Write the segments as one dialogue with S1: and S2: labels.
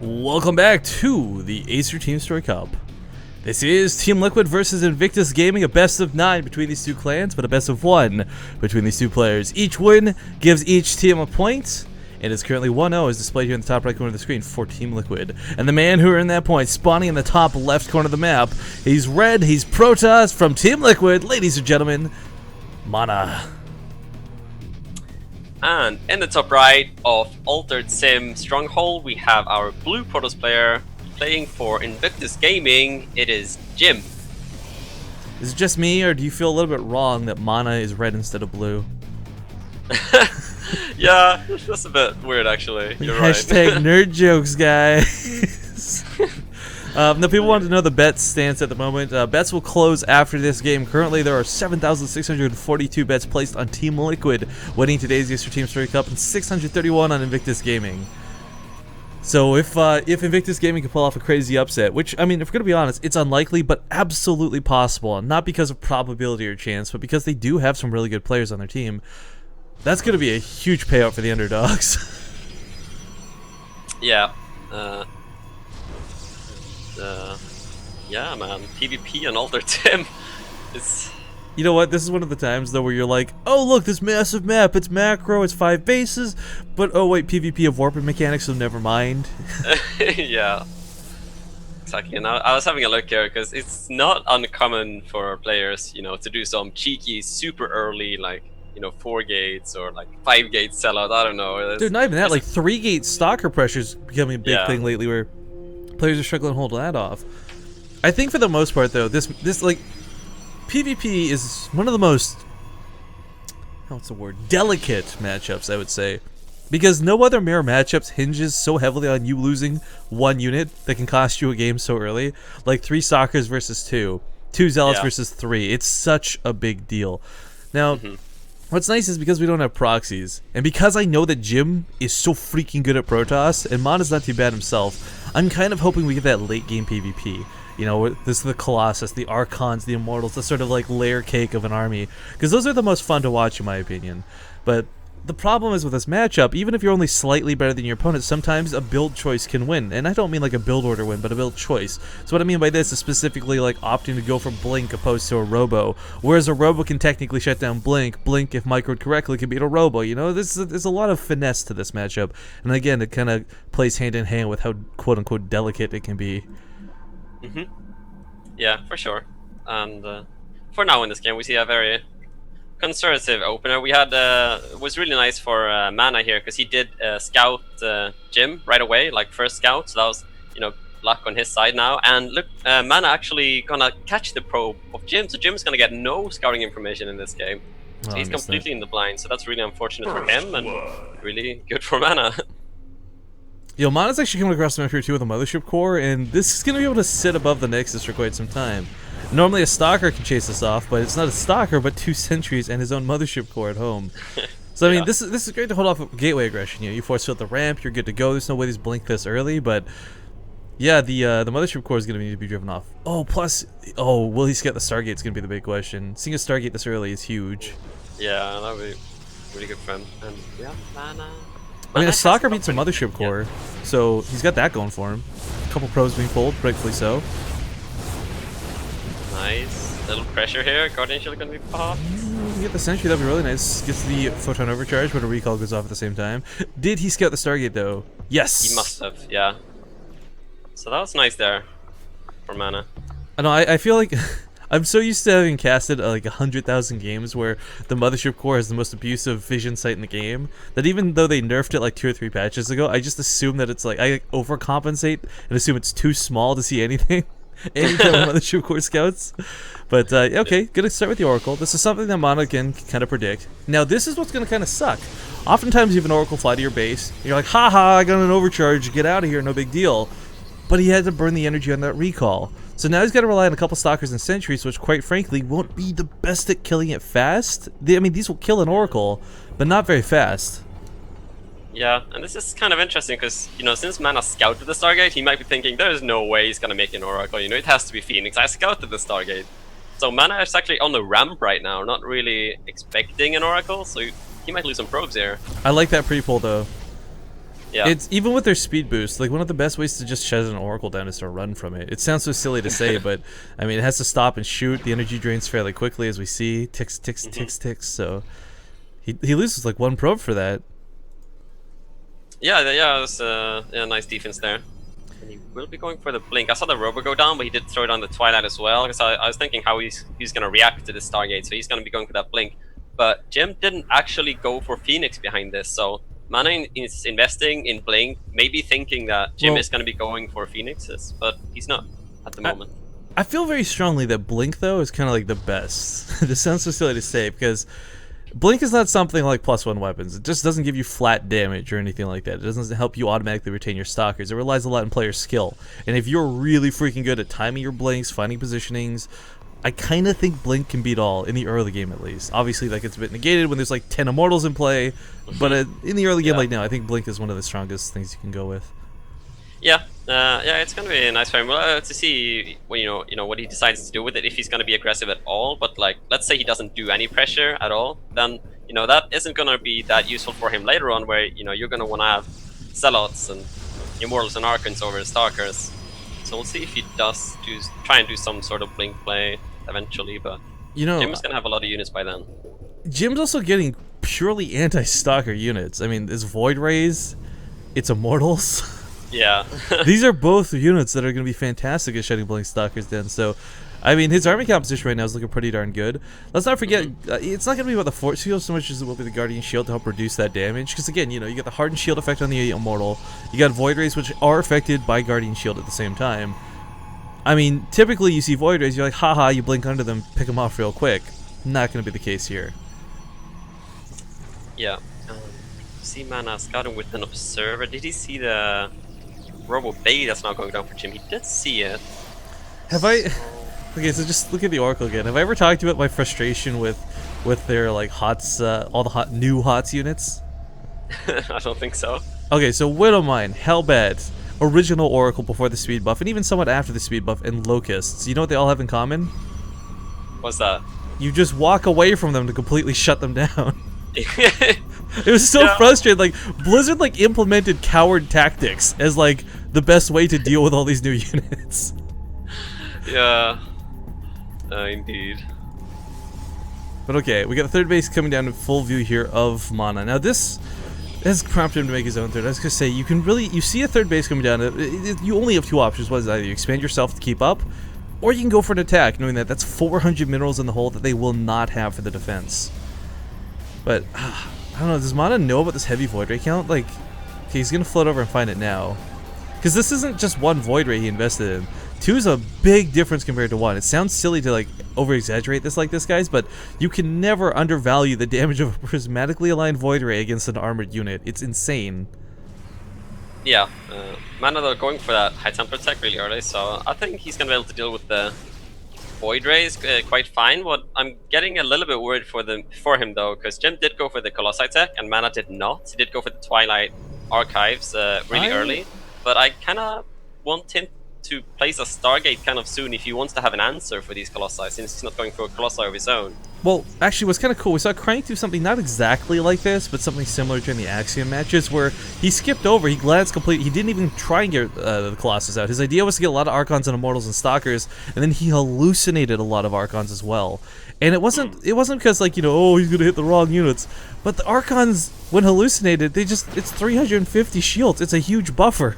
S1: Welcome back to the Acer Team Story Cup. This is Team Liquid versus Invictus Gaming, a best of 9 between these two clans, but a best of 1 between these two players. Each win gives each team a point, and it's currently 1-0 as displayed here in the top right corner of the screen for Team Liquid. And the man who earned that point, spawning in the top left corner of the map, he's red, he's Protoss from Team Liquid, ladies and gentlemen, Mana.
S2: And in the top right of Altered Sim Stronghold, we have our blue Protoss player playing for Invictus Gaming. It is Jim.
S1: Is it just me, or do you feel a little bit wrong that Mana is red instead of blue?
S2: Yeah, that's a bit weird actually. You're right.
S1: Hashtag nerd jokes, guys. Now, people want to know the bets stance at the moment. Bets will close after this game. Currently, there are 7,642 bets placed on Team Liquid, winning today's Acer Team Story Cup, and 631 on Invictus Gaming. So if Invictus Gaming can pull off a crazy upset, which, I mean, if we're going to be honest, it's unlikely, but absolutely possible. Not because of probability or chance, but because they do have some really good players on their team. That's going to be a huge payout for the underdogs.
S2: Yeah. Yeah, man. PvP on Altered Sim is...
S1: You know what? This is one of the times, though, where you're like, oh, look, this massive map. It's macro, it's 5 bases, but oh, wait, PvP of warping mechanics, so never mind.
S2: Yeah. Exactly. And I was having a look here, because it's not uncommon for players, you know, to do some cheeky, super early, like, you know, 4 gates or like 5 gate sellout. I don't know.
S1: Dude, not even that. Like 3 gate stalker pressure is becoming a big thing lately, where players are struggling to hold that off. I think for the most part, though, this like PvP is one of the most, what's the word, delicate matchups, I would say, because no other mirror matchups hinges so heavily on you losing 1 unit that can cost you a game so early. Like 3 stalkers versus 2 zealots versus 3. It's such a big deal. Now. What's nice is because we don't have proxies, and because I know that Jim is so freaking good at Protoss, and Mana's not too bad himself, I'm kind of hoping we get that late game PvP. You know, this is the Colossus, the Archons, the Immortals, the sort of like layer cake of an army, because those are the most fun to watch in my opinion. But the problem is with this matchup, even if you're only slightly better than your opponent, sometimes a build choice can win. And I don't mean like a build order win, but a build choice. So what I mean by this is specifically like opting to go for Blink opposed to a Robo. Whereas a Robo can technically shut down Blink. Blink, if microed correctly, can beat a Robo. You know, there's a lot of finesse to this matchup. And again, it kind of plays hand in hand with how quote-unquote delicate it can be.
S2: Yeah, for sure. And for now in this game, we see a very conservative opener. We had it was really nice for Mana here, because he did scout Jim right away, like first scout, so that was, you know, luck on his side now. And look, Mana actually gonna catch the probe of Jim, so Jim's gonna get no scouting information in this game. So he's completely in the blind, so that's really unfortunate for him and really good for Mana.
S1: Yo, Mana's actually coming across the map here too with a Mothership Core, and this is gonna be able to sit above the Nexus for quite some time. Normally a Stalker can chase us off, but it's not a Stalker, but 2 sentries and his own Mothership Core at home. So I mean, this is great to hold off gateway aggression. You know, you force field the ramp, you're good to go. There's no way these blink this early, but yeah, the Mothership Core is gonna need to be driven off. Oh, plus, will he get the Stargate? Is gonna be the big question. Seeing a Stargate this early is huge.
S2: Yeah, that would be really good for him. And yeah, Mana.
S1: I mean, a Stalker beats a Mothership Core, so he's got that going for him. A couple probes being pulled, rightfully so.
S2: Nice. Little pressure here. Guardian Shield gonna be popped.
S1: Get the sentry, that'd be really nice. Gets the photon overcharge, but a recall goes off at the same time. Did he scout the Stargate though? Yes!
S2: He must have, yeah. So that was nice there for Mana.
S1: I know, I feel like I'm so used to having casted like 100,000 games where the Mothership Core has the most abusive vision sight in the game, that even though they nerfed it like 2 or 3 patches ago, I just assume that it's like, I overcompensate and assume it's too small to see anything. Anytime Mothership Core scouts. But okay, gonna start with the Oracle. This is something that Mana can kind of predict. Now this is what's gonna kind of suck. Oftentimes you have an Oracle fly to your base, and you're like, haha, I got an overcharge, get out of here, no big deal. But he had to burn the energy on that recall. So now he's got to rely on a couple Stalkers and Sentries, which quite frankly won't be the best at killing it fast. I mean, these will kill an Oracle, but not very fast.
S2: Yeah, and this is kind of interesting because, you know, since Mana scouted the Stargate, he might be thinking there's no way he's gonna make an Oracle, you know, it has to be Phoenix, I scouted the Stargate. So Mana is actually on the ramp right now, not really expecting an Oracle, so he might lose some probes here.
S1: I like that pre-pull though.
S2: Yeah.
S1: It's even with their speed boost, like one of the best ways to just shut an Oracle down is to run from it. It sounds so silly to say, but I mean, it has to stop and shoot. The energy drains fairly quickly, as we see. Ticks, ticks, ticks, ticks. So he loses like 1 probe for that.
S2: Yeah, it was a nice defense there. And he will be going for the blink. I saw the Robo go down, but he did throw it on the Twilight as well, because I was thinking how he's going to react to the Stargate, so he's going to be going for that blink. But Jim didn't actually go for Phoenix behind this, so Mana is investing in blink, maybe thinking that Jim is going to be going for Phoenixes, but he's not at the moment.
S1: I feel very strongly that blink, though, is kind of like the best. This sounds so silly to say, because blink is not something like +1 weapons. It just doesn't give you flat damage or anything like that. It doesn't help you automatically retain your stalkers. It relies a lot on player skill. And if you're really freaking good at timing your blinks, finding positionings, I kind of think blink can beat all, in the early game at least. Obviously, that gets a bit negated when there's like 10 immortals in play, but in the early game like now, I think blink is one of the strongest things you can go with.
S2: Yeah, it's gonna be nice for him. We'll to see what what he decides to do with it. If he's gonna be aggressive at all, but like let's say he doesn't do any pressure at all, then that isn't gonna be that useful for him later on, where you're gonna want to have Zealots and Immortals and Archons over Stalkers. So we'll see if he does try and do some sort of blink play eventually, but Jim's gonna have a lot of units by then.
S1: Jim's also getting purely anti-stalker units. I mean, it's Void Rays, it's Immortals.
S2: Yeah.
S1: These are both units that are going to be fantastic at shutting blink stalkers down. So, I mean, his army composition right now is looking pretty darn good. Let's not forget, it's not going to be about the Force Field so much as it will be the Guardian Shield to help reduce that damage. Because again, you got the Hardened Shield effect on the Immortal. You got Void Rays, which are affected by Guardian Shield at the same time. I mean, typically you see Void Rays, you're like, haha, you blink under them, pick them off real quick. Not going to be the case here.
S2: Yeah. See Mana scouting with an Observer. Did he see the Robo Bay that's not going down for Jim? He did see it.
S1: Have I... Okay, so just look at the Oracle again. Have I ever talked to you about my frustration with their like HOTS, all the new HOTS units?
S2: I don't think so.
S1: Okay, so Widowmine, Hellbat, original Oracle before the speed buff, and even somewhat after the speed buff, and Locusts. You know what they all have in common?
S2: What's that?
S1: You just walk away from them to completely shut them down. It was so frustrating. Like Blizzard like implemented coward tactics as like the best way to deal with all these new units.
S2: Yeah, indeed.
S1: But okay, we got the third base coming down in full view here of Mana. Now this has prompted him to make his own third. I was gonna say, you see a third base coming down. You only have two options. One is either you expand yourself to keep up, or you can go for an attack, knowing that that's 400 minerals in the hole that they will not have for the defense. But I don't know. Does Mana know about this heavy Void Ray count? Like, okay, he's gonna float over and find it now, because this isn't just one Void Ray he invested in. Two is a big difference compared to one. It sounds silly to like over-exaggerate this like this, guys, but you can never undervalue the damage of a prismatically aligned Void Ray against an armored unit. It's insane.
S2: Yeah, Mana though going for that high temper attack really early, so I think he's gonna be able to deal with the Void Rays quite fine. What I'm getting a little bit worried for him though, because Jim did go for the Colossi tech and Mana did not. He did go for the Twilight Archives really early, but I kind of want him to place a Stargate kind of soon if he wants to have an answer for these Colossi, since he's not going for a Colossi of his own.
S1: Well, actually, what's kind of cool, we saw Crank do something not exactly like this, but something similar during the Axiom matches, where he skipped over, he glanced complete, he didn't even try and get the Colossus out. His idea was to get a lot of Archons and Immortals and Stalkers, and then he hallucinated a lot of Archons as well. And it wasn't because, like, oh, he's gonna hit the wrong units, but the Archons, when hallucinated, it's 350 shields, it's a huge buffer.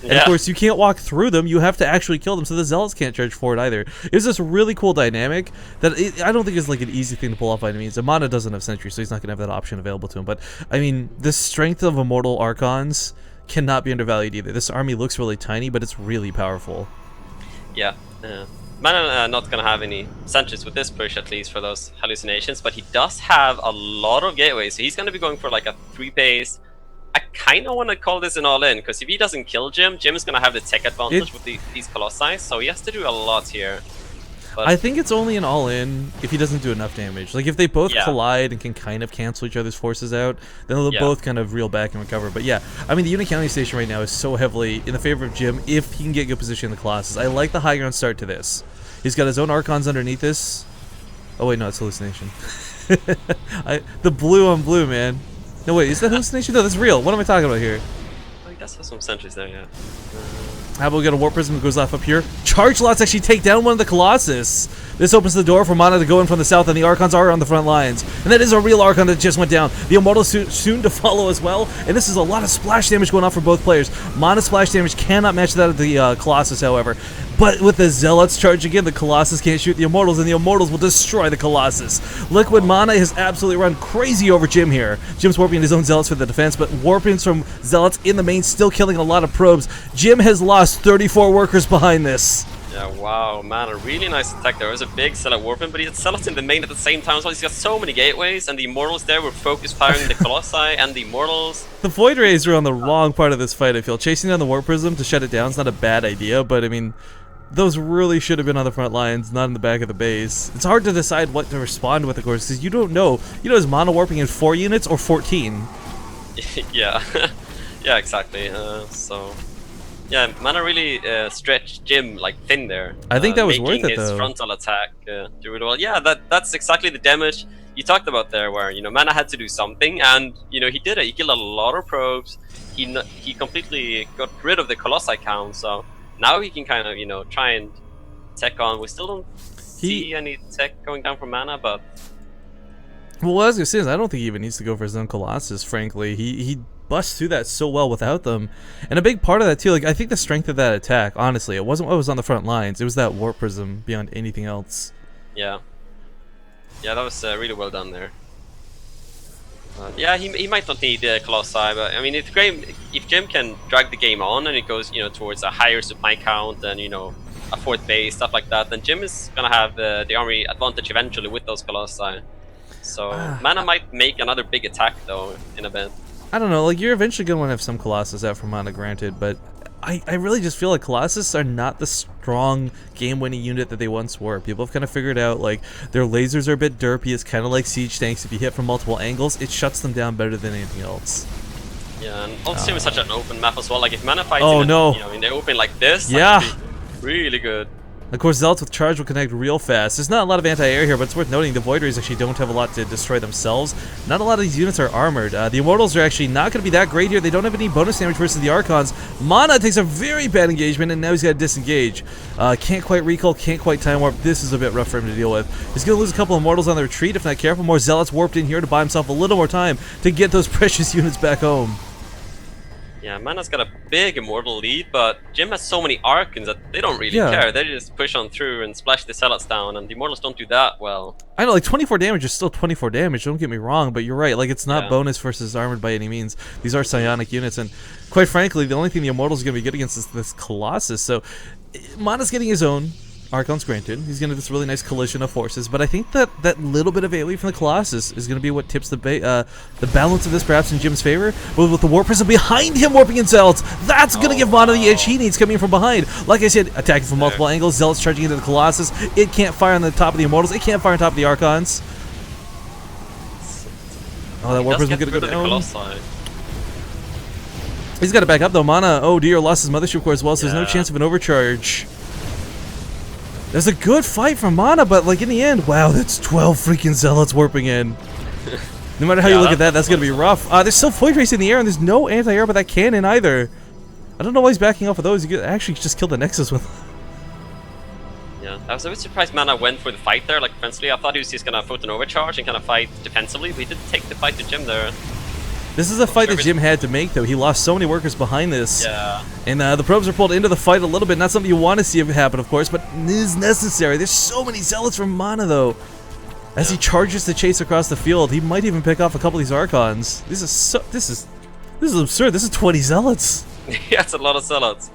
S1: And of course, you can't walk through them, you have to actually kill them, so the Zealots can't charge for it either. It's this really cool dynamic that I don't think is like an easy thing to pull off by any means. Mana doesn't have Sentry, so he's not going to have that option available to him. But, I mean, the strength of Immortal Archons cannot be undervalued either. This army looks really tiny, but it's really powerful. Yeah.
S2: Mana not going to have any Sentries with this push, at least, for those hallucinations, but he does have a lot of gateways, so he's going to be going for like a 3-base. I kind of want to call this an all-in, because if he doesn't kill Jim, Jim's going to have the tech advantage with these Colossi, so he has to do a lot here. But
S1: I think it's only an all-in if he doesn't do enough damage. Like, if they both collide and can kind of cancel each other's forces out, then they'll both kind of reel back and recover. But yeah, I mean, the unit counting station right now is so heavily in the favor of Jim if he can get good position in the Colossus. I like the high ground start to this. He's got his own Archons underneath this. Oh wait, no, it's hallucination. The blue on blue, man. No, wait, is that hallucination? No, that's real. What am I talking about here?
S2: saw some sentries there, yeah.
S1: How about we get a Warp Prism that goes off up here? Charge Lots actually take down one of the Colossus. This opens the door for Mana to go in from the south, and the Archons are on the front lines. And that is a real Archon that just went down. The Immortals soon to follow as well, and this is a lot of splash damage going on for both players. Mana splash damage cannot match that of the Colossus, however. But with the Zealots charging in, the Colossus can't shoot the Immortals, and the Immortals will destroy the Colossus. LiquidMana has absolutely run crazy over Jim here. Jim's warping his own Zealots for the defense, but warpings from Zealots in the main still killing a lot of probes. Jim has lost 34 workers behind this.
S2: Yeah, wow, man, a really nice attack there. It was a big Zealot warping, but he had Zealots in the main at the same time as well. He's got so many gateways, and the Immortals there were focus firing the Colossi and the Immortals.
S1: The Void Rays are on the wrong part of this fight, I feel. Chasing down the Warp Prism to shut it down is not a bad idea, but I mean, those really should have been on the front lines, not in the back of the base. It's hard to decide what to respond with, of course, because you don't know. You know, is Mana warping in 4 units or 14?
S2: Yeah, yeah, exactly. So, yeah, Mana really stretched Jim like thin there.
S1: I think that was worth it,
S2: making his
S1: though.
S2: frontal attack do it well. Yeah, that's exactly the damage you talked about there, where Mana had to do something, and he did it. He killed a lot of probes. He completely got rid of the Colossi count. So now he can kind of try and tech on. We still don't see any tech going down from Mana, but
S1: well, what I was gonna say is I don't think he even needs to go for his own Colossus. Frankly, he busts through that so well without them, and a big part of that too. Like, I think the strength of that attack, honestly, it wasn't what was on the front lines. It was that Warp Prism beyond anything else.
S2: Yeah, that was really well done there. Yeah, he might not need Colossi, but I mean, it's great if Jim can drag the game on and it goes towards a higher supply count and a fourth base, stuff like that. Then Jim is gonna have the army advantage eventually with those Colossi. So Mana might make another big attack though in a bit.
S1: I don't know, like, you're eventually going to want to have some Colossus out for Mana, granted, but I really just feel like Colossus are not the strong game-winning unit that they once were. People have kind of figured out, like, their lasers are a bit derpy. It's kind of like siege tanks. If you hit from multiple angles, it shuts them down better than anything else.
S2: Yeah, and also with such an open map as well. Like, if Mana fights in the open like this,
S1: yeah,
S2: that would be really good.
S1: Of course, Zealots with charge will connect real fast. There's not a lot of anti-air here, but it's worth noting the Void Rays actually don't have a lot to destroy themselves. Not a lot of these units are armored. The Immortals are actually not going to be that great here. They don't have any bonus damage versus the Archons. Mana takes a very bad engagement, and now he's got to disengage. Can't quite recall, can't quite time warp. This is a bit rough for him to deal with. He's going to lose a couple of Immortals on the retreat if not careful. More Zealots warped in here to buy himself a little more time to get those precious units back home.
S2: Yeah, Mana's got a big Immortal lead, but Jim has so many Archons that they don't really care. They just push on through and splash the Zealots down, and the Immortals don't do that well.
S1: I know, like, 24 damage is still 24 damage, don't get me wrong, but you're right, like, it's not bonus versus armored by any means. These are psionic units, and quite frankly, the only thing the Immortals are going to be good against is this Colossus, so Mana's getting his own. Archons granted. He's going to do this really nice collision of forces, but I think that little bit of AoE from the Colossus is going to be what tips the balance of this perhaps in Jim's favor. But with the Warp Prism behind him warping in Zealots, that's going to give Mana the edge he needs coming in from behind. Like I said, attacking from multiple angles, Zealots charging into the Colossus. It can't fire on the top of the Immortals. It can't fire on top of the Archons. Oh, that Warp Prism is going to go down. He's got to back up though. Mana, oh dear, lost his Mothership Core as well, so there's no chance of an overcharge. There's a good fight from Mana, but like in the end, wow, that's 12 freaking Zealots warping in. No matter how you look at that, that's gonna be rough. There's still Void Rays in the air, and there's no anti-air by that cannon either. I don't know why he's backing off of those. You could actually just kill the Nexus with.
S2: Yeah, I was a bit surprised Mana went for the fight there, like defensively. I thought he was just gonna photon overcharge and kind of fight defensively, but he did take the fight to Jim there.
S1: This is a fight that Jim had to make, though. He lost so many workers behind this.
S2: Yeah.
S1: And the probes are pulled into the fight a little bit. Not something you want to see happen, of course, but it is necessary. There's so many Zealots from Mana, though. As he charges to chase across the field, he might even pick off a couple of these Archons. This is absurd. This is 20 Zealots.
S2: Yeah, it's a lot of Zealots.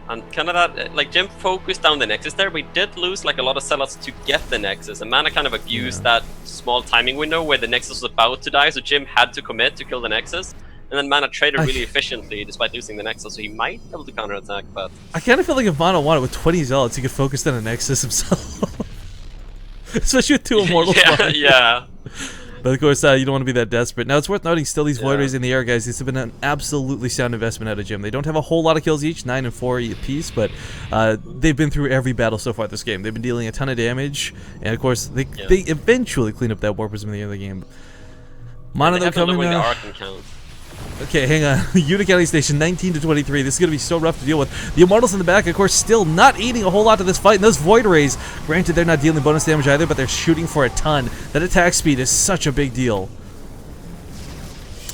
S2: And kind of that, like, Jim focused down the Nexus there, but he did lose like a lot of Zealots to get the Nexus, and Mana kind of abused that small timing window where the Nexus was about to die, so Jim had to commit to kill the Nexus, and then Mana traded really efficiently despite losing the Nexus, so he might be able to counterattack, but...
S1: I kind of feel like if Mana wanted with 20 Zealots, he could focus on a Nexus himself. Especially with 2 Immortals.
S2: Yeah.
S1: But of course, you don't want to be that desperate. Now, it's worth noting still these Void Rays in the air, guys. These have been an absolutely sound investment out of Jim. They don't have a whole lot of kills each, 9 and 4 apiece, but they've been through every battle so far this game. They've been dealing a ton of damage, and of course, they eventually clean up that Warp Prism in the end of the game. Mana, they're coming
S2: the Archon count.
S1: Okay, hang on. Unit County Station 19 to 23. This is going to be so rough to deal with. The Immortals in the back, of course, still not eating a whole lot to this fight. And those Void Rays, granted they're not dealing bonus damage either, but they're shooting for a ton. That attack speed is such a big deal.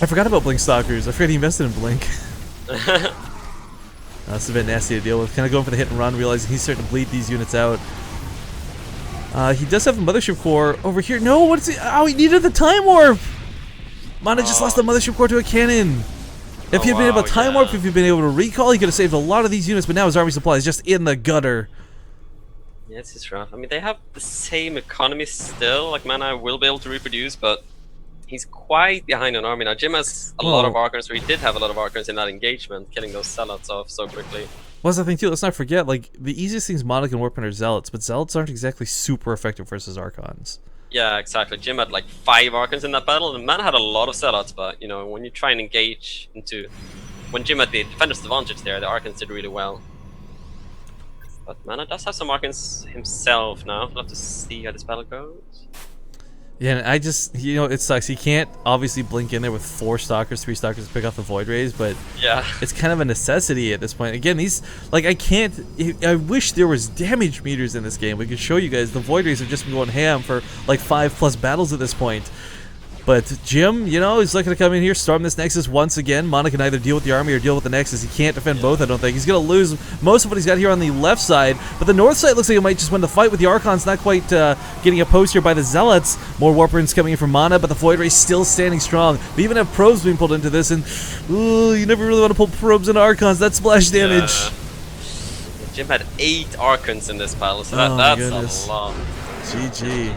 S1: I forgot about Blink Stalkers. I forgot he invested in Blink. That's a bit nasty to deal with. Kind of going for the hit and run, realizing he's starting to bleed these units out. He does have a Mothership Core over here. No, what is he? Oh, he needed the Time Warp! Mana just lost the Mothership Core to a cannon. If he'd been able to Time Warp, if he'd been able to recall, he could have saved a lot of these units, but now his army supply is just in the gutter.
S2: Yeah, it's just rough. I mean, they have the same economy still. Like, Mana will be able to reproduce, but he's quite behind on army now. Jim has a lot of Archons, or he did have a lot of Archons in that engagement, killing those Zealots off so quickly.
S1: Well, that's the thing too, let's not forget, like, the easiest things Mana can warp in are Zealots, but Zealots aren't exactly super effective versus Archons.
S2: Yeah, exactly. Jim had like 5 Archons in that battle, and Mana had a lot of Zealots, but, you know, when you try and engage into... When Jim had the Defender's Advantage there, the Archons did really well. But Mana does have some Archons himself now. We'll have to see how this battle goes.
S1: Yeah, and I just, you know, it sucks. He can't obviously blink in there with 4 Stalkers, 3 Stalkers to pick off the Void Rays, but
S2: yeah,
S1: it's kind of a necessity at this point. Again, these, like, I wish there was damage meters in this game. We could show you guys. The Void Rays have just been going ham for like 5+ battles at this point. But Jim, you know, he's looking to come in here, storm this Nexus once again. Mana can either deal with the army or deal with the Nexus. He can't defend both, I don't think. He's going to lose most of what he's got here on the left side. But the north side looks like it might just win the fight with the Archons not quite getting opposed here by the Zealots. More Warp Runes coming in from Mana, but the Void Ray still standing strong. We even have probes being pulled into this, and ooh, you never really want to pull probes into Archons. That's splash damage.
S2: Jim had 8 Archons in this battle, so that's a lot.
S1: GG.